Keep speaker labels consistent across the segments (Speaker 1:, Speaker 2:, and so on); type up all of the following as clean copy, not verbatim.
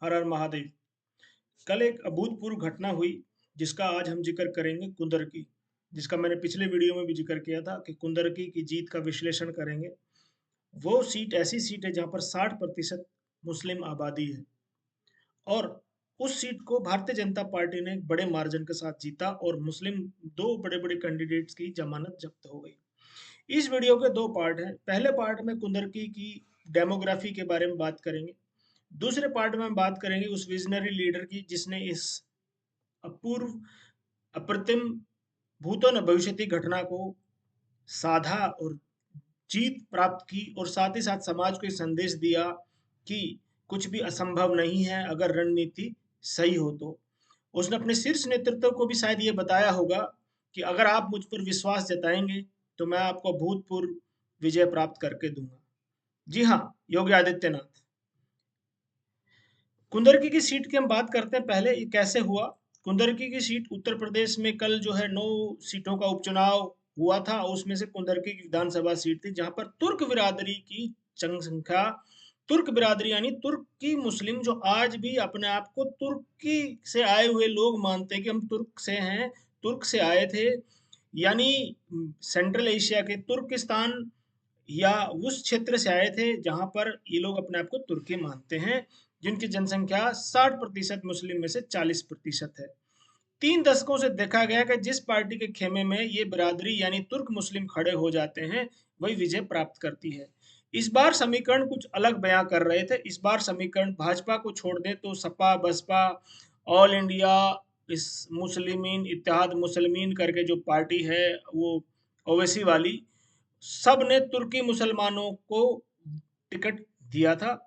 Speaker 1: हर हर महादेव। कल एक अभूतपूर्व घटना हुई जिसका आज हम जिक्र करेंगे कुंदरकी, जिसका मैंने पिछले वीडियो में भी जिक्र किया था कि कुंदरकी की जीत का विश्लेषण करेंगे। वो सीट ऐसी सीट है जहां पर 60% मुस्लिम आबादी है और उस सीट को भारतीय जनता पार्टी ने एक बड़े मार्जिन के साथ जीता और मुस्लिम दो बड़े बड़े कैंडिडेट्स की जमानत जब्त हो गई। इस वीडियो के दो पार्ट हैं। पहले पार्ट में कुंदरकी की डेमोग्राफी के बारे में बात करेंगे। दूसरे पार्ट में हम बात करेंगे उस विजनरी लीडर की जिसने इस अपूर्व अप्रतिम भूतो न भविष्यति घटना को साधा और जीत प्राप्त की और साथ ही साथ समाज को ये संदेश दिया कि कुछ भी असंभव नहीं है अगर रणनीति सही हो तो। उसने अपने शीर्ष नेतृत्व को भी शायद ये बताया होगा कि अगर आप मुझ पर विश्वास जताएंगे तो मैं आपको भूतपूर्व विजय प्राप्त करके दूंगा। जी हाँ, योगी आदित्यनाथ। कुंदरकी की सीट की हम बात करते हैं। पहले ये कैसे हुआ। कुंदरकी की सीट उत्तर प्रदेश में कल जो है 9 सीटों का उपचुनाव हुआ था। उसमें से कुंदरकी की विधानसभा सीट थी जहां पर तुर्क बिरादरी की जनसंख्या, तुर्क बिरादरी यानी तुर्की मुस्लिम जो आज भी अपने आप को तुर्की से आए हुए लोग मानते हैं कि हम तुर्क से हैं, तुर्क से आए थे, यानी सेंट्रल एशिया के तुर्किस्तान या उस क्षेत्र से आए थे जहां पर ये लोग अपने आप को तुर्की मानते हैं, जिनकी जनसंख्या 60% मुस्लिम में से 40% है। 3 दशकों से देखा गया कि जिस पार्टी के खेमे में ये बिरादरी यानी तुर्क मुस्लिम खड़े हो जाते हैं वही विजय प्राप्त करती है। इस बार समीकरण कुछ अलग बयां कर रहे थे। इस बार समीकरण भाजपा को छोड़ दे तो सपा, बसपा, ऑल इंडिया इस मुस्लिमीन इत्तेहाद मुसलमीन करके जो पार्टी है वो ओवैसी वाली, सब ने तुर्की मुसलमानों को टिकट दिया था।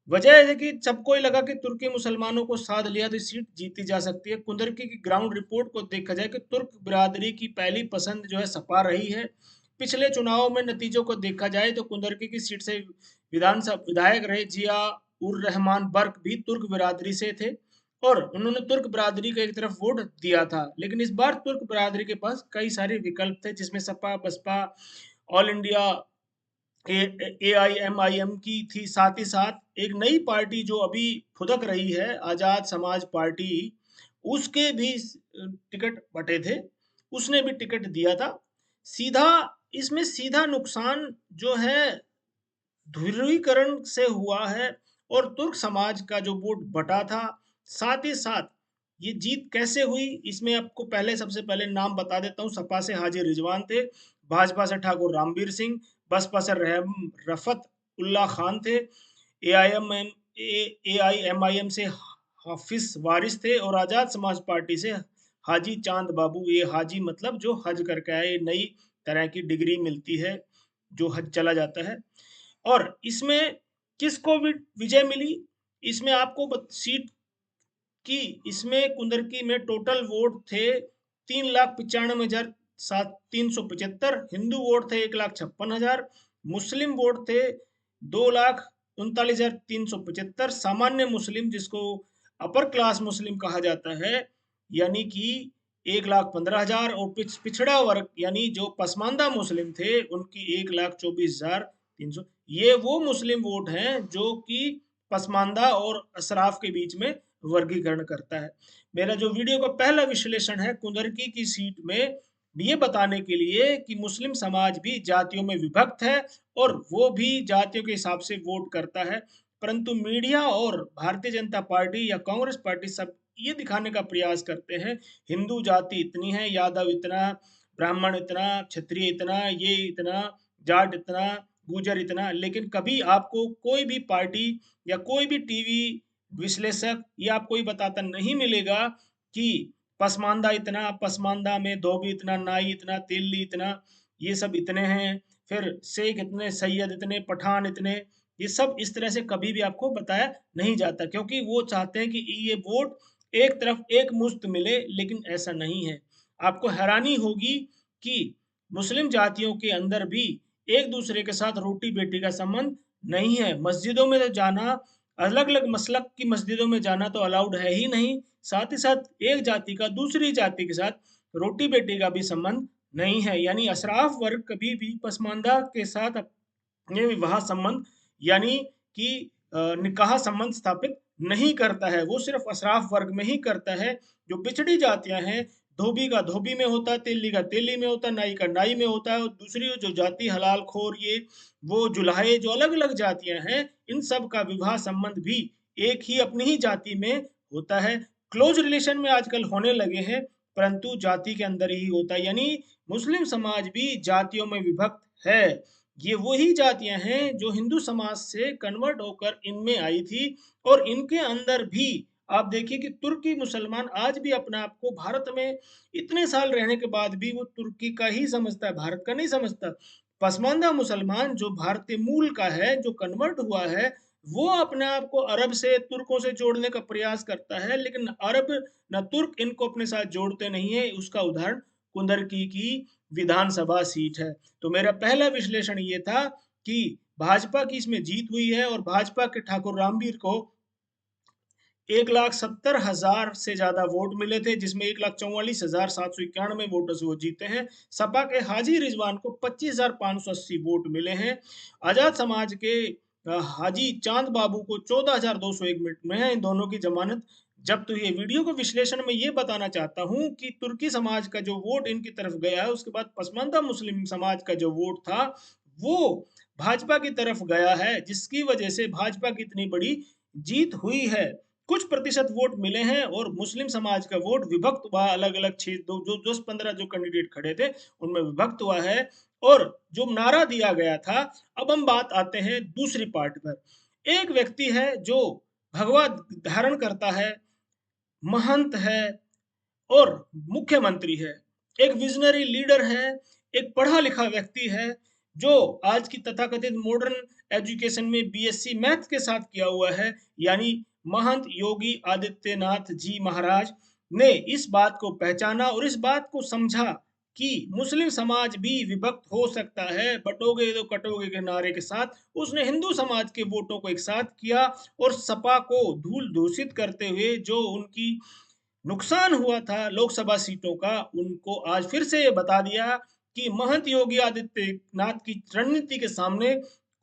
Speaker 1: वजह है कि सबको ही लगा कि तुर्की मुसलमानों को साध लिया तो सीट जीती जा सकती है। कुंदरकी की ग्राउंड रिपोर्ट को देखा जाए कि तुर्क बिरादरी की पहली पसंद जो है सपा रही है। पिछले चुनाव में नतीजों को देखा जाए तो कुंदरकी की सीट से विधानसभा विधायक रहे जिया उर रहमान बर्क भी तुर्क बिरादरी से थे और उन्होंने तुर्क बिरादरी को एक तरफ वोट दिया था। लेकिन इस बार तुर्क बिरादरी के पास कई सारे विकल्प थे जिसमें सपा, बसपा, ऑल इंडिया AIMIM की थी। साथ ही साथ एक नई पार्टी जो अभी फुदक रही है, आजाद समाज पार्टी, उसके भी टिकट बटे थे, उसने भी टिकट दिया था। सीधा इसमें सीधा नुकसान जो है ध्रुवीकरण से हुआ है और तुर्क समाज का जो वोट बटा था। साथ ही साथ ये जीत कैसे हुई इसमें आपको पहले सबसे पहले नाम बता देता हूँ। सपा से हाजी रिजवान थे, भाजपा से ठाकुर रामवीर सिंह, बसपा से रफत उल्ला खान थे, AIMIM से हाफिज वारिस थे और आजाद समाज पार्टी से हाजी चांद बाबू। ये हाजी मतलब जो हज करके आए, नई तरह की डिग्री मिलती है जो हज चला जाता है। और इसमें किसको भी विजय मिली, इसमें आपको सीट की, इसमें कुंदरकी में टोटल वोट थे 3,95,375। हिंदू वोट थे 1,56,000, मुस्लिम वोट थे 2,39,375। सामान्य मुस्लिम जिसको अपर क्लास मुस्लिम कहा जाता है यानी कि 1,15,000 और पिछड़ा वर्ग यानी जो पसमानदा मुस्लिम थे उनकी 1,24,300। ये वो मुस्लिम वोट हैं जो कि पसमानदा और अशराफ के बीच में वर्गीकरण करता है। मेरा जो वीडियो का पहला विश्लेषण है कुंदरकी की सीट में ये बताने के लिए कि मुस्लिम समाज भी जातियों में विभक्त है और वो भी जातियों के हिसाब से वोट करता है। परंतु मीडिया और भारतीय जनता पार्टी या कांग्रेस पार्टी सब ये दिखाने का प्रयास करते हैं हिंदू जाति इतनी है, यादव इतना, ब्राह्मण इतना, क्षत्रिय इतना, ये इतना, जाट इतना, गुजर इतना। लेकिन कभी आपको कोई भी पार्टी या कोई भी टीवी विश्लेषक ये आपको ये बताता नहीं मिलेगा कि पसमानदा इतना, पसमानदा में धोबी इतना, नाई इतना, तेली इतना, ये सब इतने हैं, फिर शेख इतने, सैयद इतने, पठान इतने। ये सब इस तरह से कभी भी आपको बताया नहीं जाता क्योंकि वो चाहते हैं कि ये वोट एक तरफ एक मुश्त मिले, लेकिन ऐसा नहीं है। आपको हैरानी होगी कि मुस्लिम जातियों के अंदर भी एक दूसरे के साथ रोटी बेटी का संबंध नहीं है। मस्जिदों में तो जाना, अलग अलग मसलक की मस्जिदों में जाना तो अलाउड है ही नहीं। साथ ही साथ एक जाति का दूसरी जाति के साथ रोटी बेटी का भी संबंध नहीं है, यानी अशराफ वर्ग कभी भी पसमानदा के साथ अपने विवाह संबंध यानी कि निकाह संबंध स्थापित नहीं करता है, वो सिर्फ अशराफ वर्ग में ही करता है। जो पिछड़ी जातियां हैं, धोबी का धोबी में होता है, तेली का तेली में होता है, नाई का नाई में होता है, और दूसरी जो जाति हलाल खोर, ये वो जुलाहे, जो अलग अलग जातियां हैं, इन सब का विवाह संबंध भी एक ही अपनी ही जाति में होता है। क्लोज रिलेशन में आजकल होने लगे हैं, परंतु जाति के अंदर ही होता है। यानी मुस्लिम समाज भी जातियों में विभक्त है। ये वही जातियां हैं जो हिंदू समाज से कन्वर्ट होकर इनमें आई थी, और इनके अंदर भी आप देखिए कि तुर्की मुसलमान आज भी अपने आप को भारत में इतने साल रहने के बाद भी वो तुर्की का ही समझता है, भारत का नहीं समझता। पसमानदा मुसलमान जो भारतीय मूल का है, जो कन्वर्ट हुआ है, वो अपने आप को अरब से, तुर्कों से जोड़ने का प्रयास करता है, लेकिन अरब न तुर्क इनको अपने साथ जोड़ते नहीं है। उसका उदाहरण कुंदरकी की विधानसभा सीट है। तो मेरा पहला विश्लेषण ये था कि भाजपा की इसमें जीत हुई है, और भाजपा के ठाकुर रामवीर को 1,70,000 से ज्यादा वोट मिले थे, जिसमें 1,44,791 वोटों से वो जीते हैं। सपा के हाजी रिजवान को 25,580 वोट मिले हैं। आजाद समाज के हाजी चांद बाबू को 14,201 मिनट में है। इन दोनों की जमानत जब्त हुई है। वीडियो को विश्लेषण में ये बताना चाहता हूं कि तुर्की समाज का जो वोट इनकी तरफ गया है, उसके बाद पसमानदा मुस्लिम समाज का जो वोट था, वो भाजपा की तरफ गया है, जिसकी वजह से भाजपा की इतनी बड़ी जीत हुई है। कुछ प्रतिशत वोट मिले हैं, और मुस्लिम समाज का वोट विभक्त हुआ, अलग अलग क्षेत्र, जो 10-15 जो कैंडिडेट खड़े थे उनमें विभक्त हुआ है। और जो नारा दिया गया था, अब हम बात आते हैं दूसरी पार्ट पर। एक व्यक्ति है जो भगवा धारण करता है, महंत है, और मुख्यमंत्री है, एक विजनरी लीडर है, एक पढ़ा लिखा व्यक्ति है, जो आज की तथाकथित मॉडर्न एजुकेशन में बीएससी मैथ के साथ किया हुआ है। यानी महंत योगी आदित्यनाथ जी महाराज ने इस बात को पहचाना और इस बात को समझा कि मुस्लिम समाज भी विभक्त हो सकता है, बटोगे तो कटोगे के नारे के साथ उसने हिंदू समाज के वोटों को एक साथ किया, और सपा को धूल दूषित करते हुए जो उनकी नुकसान हुआ था लोकसभा सीटों का, उनको आज फिर से ये बता दिया कि महंत योगी आदित्यनाथ की रणनीति के सामने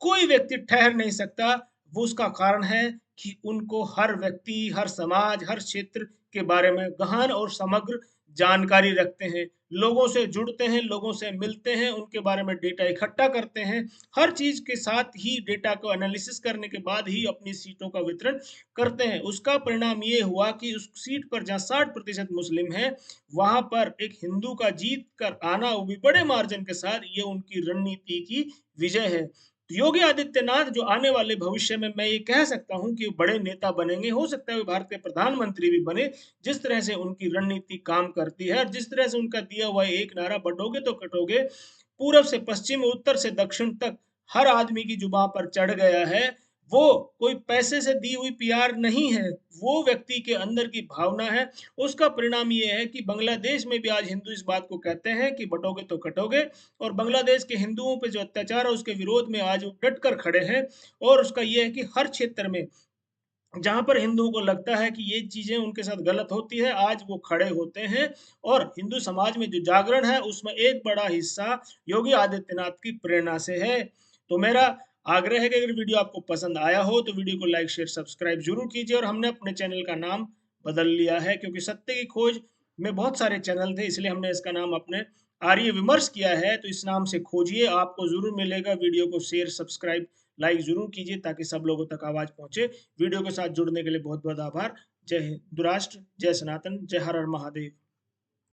Speaker 1: कोई व्यक्ति ठहर नहीं सकता। वो उसका कारण है कि उनको हर व्यक्ति, हर समाज, हर क्षेत्र के बारे में गहन और समग्र जानकारी रखते हैं, लोगों से जुड़ते हैं, लोगों से मिलते हैं, उनके बारे में डेटा इकट्ठा करते हैं, हर चीज के साथ ही डेटा को एनालिसिस करने के बाद ही अपनी सीटों का वितरण करते हैं। उसका परिणाम ये हुआ कि उस सीट पर जहां 60% मुस्लिम है, वहां पर एक हिंदू का जीत कर आना, वो भी बड़े मार्जिन के साथ, ये उनकी रणनीति की विजय है। तो योगी आदित्यनाथ जो आने वाले भविष्य में, मैं ये कह सकता हूं कि बड़े नेता बनेंगे, हो सकता है वो भारत के प्रधानमंत्री भी बने। जिस तरह से उनकी रणनीति काम करती है, और जिस तरह से उनका दिया हुआ एक नारा, बटोगे तो कटोगे, पूरब से पश्चिम, उत्तर से दक्षिण तक हर आदमी की जुबान पर चढ़ गया है। वो कोई पैसे से दी हुई पीआर नहीं है, वो व्यक्ति के अंदर की भावना है। उसका परिणाम ये है कि बांग्लादेश में भी आज हिंदू इस बात को कहते हैं कि बटोगे तो कटोगे, और बांग्लादेश के हिंदुओं पे जो अत्याचार है उसके विरोध में आज वो डट कर खड़े हैं। और उसका ये है कि हर क्षेत्र में जहां पर हिंदुओं को लगता है कि ये चीजें उनके साथ गलत होती है, आज वो खड़े होते हैं। और हिंदू समाज में जो जागरण है, उसमें एक बड़ा हिस्सा योगी आदित्यनाथ की प्रेरणा से है। तो मेरा आग्रह है कि अगर वीडियो आपको पसंद आया हो तो वीडियो को लाइक शेयर सब्सक्राइब जरूर कीजिए। और हमने अपने चैनल का नाम बदल लिया है, क्योंकि सत्य की खोज में बहुत सारे चैनल थे, इसलिए हमने इसका नाम अपने आर्य विमर्श किया है। तो इस नाम से खोजिए, आपको जरूर मिलेगा। वीडियो को शेयर सब्सक्राइब लाइक जरूर कीजिए, ताकि सब लोगों तक आवाज पहुंचे। वीडियो के साथ जुड़ने के लिए बहुत बहुत आभार। जय हिंद, दुराष्ट्र, जय सनातन, जय हर हर महादेव।